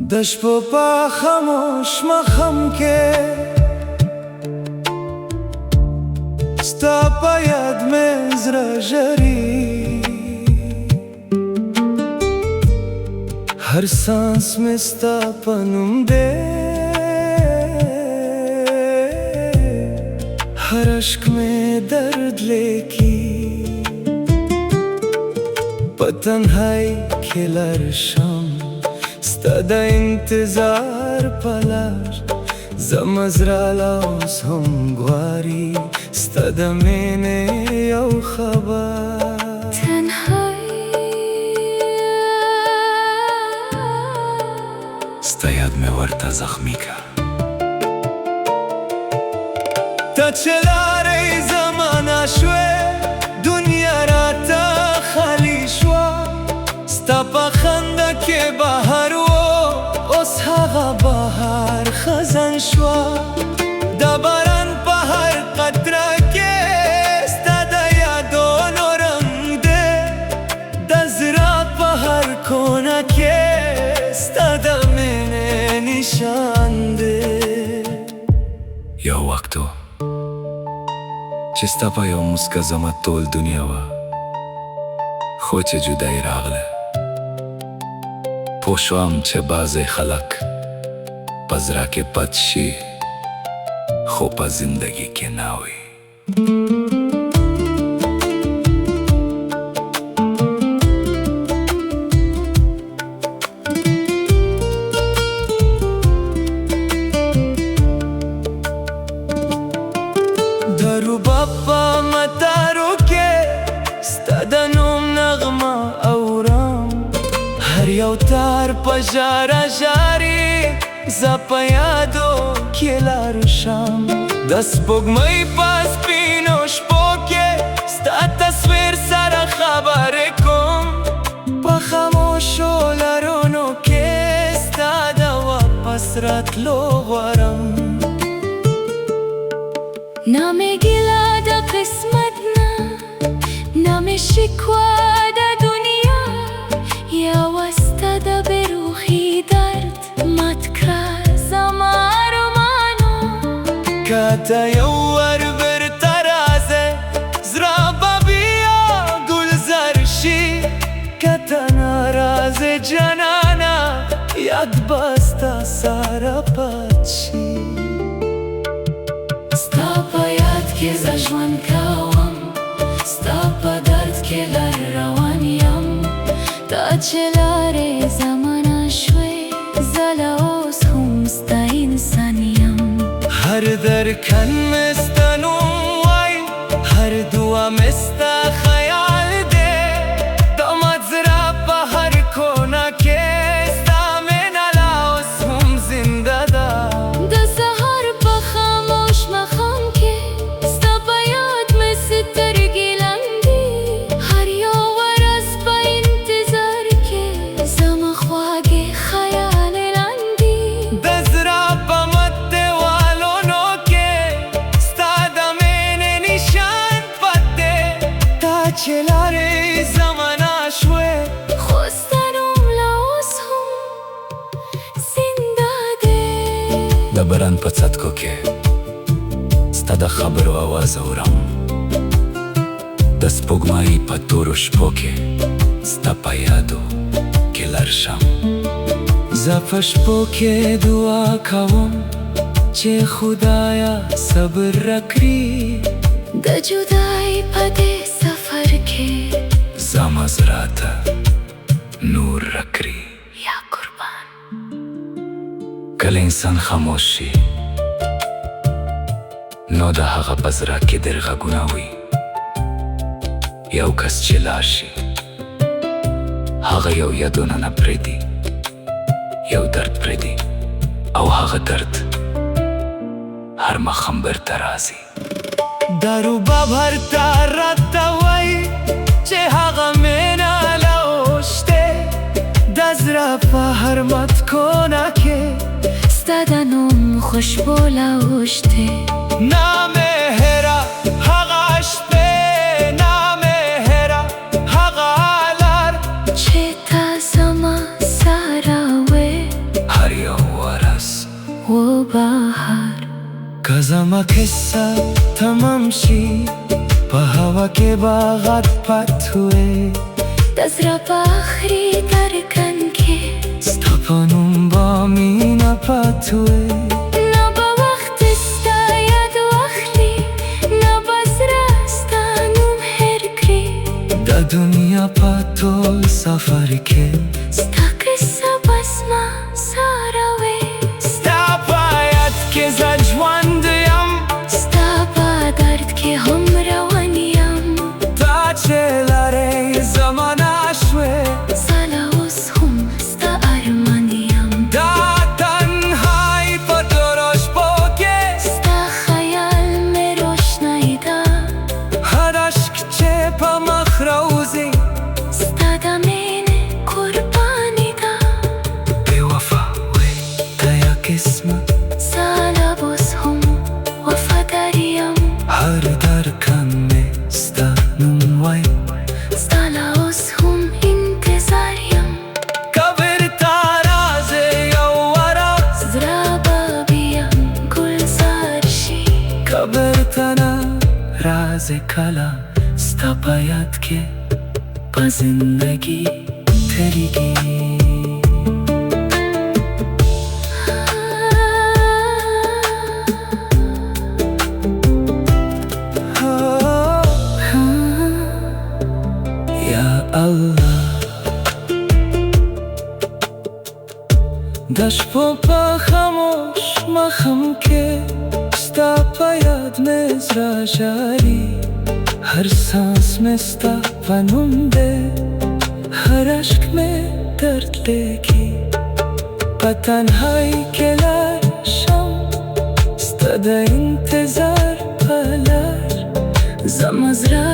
د شپو په خاموش مخم کې ستا په یاد مې زړه ژړي، هر سانس مې ستا په نوم دی، هر عشق مې درد لیکي، په تنهایی کې لرشم ستا د انتظار په لار، زما زړه لا اوس هم غواړي ستا د مینې یو خبر. ستا یاد مې ورته زخمی که ته چې لارې زمانه شوې، دنیا راته خالی شوه، ستا په خنده کې بهار و، اوس هغه بهار خزان شوه، د باران په هر قطره کې ستا د یادونو رنګ دی، د زړه په هر کونه کې ستا د مینې نشان دی. یو وخت و چې ستا په یو موسکا زما ټول دنیا وه، خو چې جدایي راغله پوه شوم چې بعضې خلک په زړه کې پټ شي خو په زندګي کې نه وي. د رباب په متارو کې ستا د نوم نغمه اورم، هر یو تار په ژړا ژاړي، زه په یادو کې لاړشم، د سپوږمۍ په سپینو شپو کې ستا تصویر سره خبرې کوم، په خاموشو لرونو کې ستا د واپس راتلو غواړم. نامه گله د قسمت نه، نامه شکوه د دنیا، یوسته د بروخی درد مات که زما ارمانو، که ته یو ور برته راځې زړه به بیا ګلزار شي، که ته ناراضې جانانه یاد به ستا سره پات شي. ستا په یاد کې زه ژوند کوم، ستا په درد کې لر روان یم، تا چې لارې زمانه شوې زه لا اوس هم ستا انسان یم. هر درکن مې ستا نوم وای، هر دعا مې ستا خیال دی، د مزرعه په هر کونه کې ستا مینه لا اوس هم زنده ده. د سهار په خاموش مخام کې ستا په یاد مې سترګې لمدي، هر یو ورځ په انتظار کې زما خواږې خیال لاندې، د زړه په متوالونو کې ستا د مینې نشان پات دی، تا چې لارې زمانه شوې خو ستا نوم لا اوس هم زنده دی. د باران په څاڅکو کې ستا د خبرو اواز اورم، د سپوږمۍ په تورو شپو کې ستا په یادو کې لرشم، زه په شپو کې دعا کوم چې خدایا صبر راکړي، د جدای په دې سفر کې زما زړه ته نور راکړي. یا قربان. کله انسان خاموش شي نو د هغه په زړه کې ډېر غږونه وي، یو کس چې لاړ شي هغه یو یادونه نه پرېږدي، یو درد پرېږدي، او هغه درد هر ماښام بیرته راځي. د رباب هر تار راته وایي چې هغه مینه لا اوس دی، د زړه په هر متکونه کې ستا د نوم خوشبو لا اوشته، نامهره هغه شپې، نامهره هغه لار چې تا زما سره وې، و بهار کازم قصه تمام شی په هوا کې باغت پتوه دزرا بخری درکن که ستا په نوم با مینه پتوه نا با وقت ستا یاد واخلی نا با زړه ستا نوم هېر کړي د دنیا په ټول سفر کې ستا قصه بس ما ساروي ستا په یاد کې زه ژوند یم ستا په درد کې هم روان یم تا چې لارې زمانه شوې ساله اوس هم ستا ارمان یم دا تنهایی په تورو شپو کې ستا خیال مې روشنایي ده هر اشک چې په مخ راوځي ستا د مینې قرباني ده بې وفا وې دا یا قسمت ساله اوس هم وفادار یم هر درکن مې ستا نوم وای ستا له اوس هم انتظار یم قبر ته راځې یو ورځ زړه به بیا ګلزار شي قبر ته نه راځې کله ستا په یاد کې په زندګي تېرېږي یا الله د شپو په خاموش مخم کې ستا په یاد مې زړه ژاړي هر سانس مې ستا په نوم دی هر اشک مې درد لیکي په تنهایي کې لاړ شم ستا د انتظار په لار زما زړه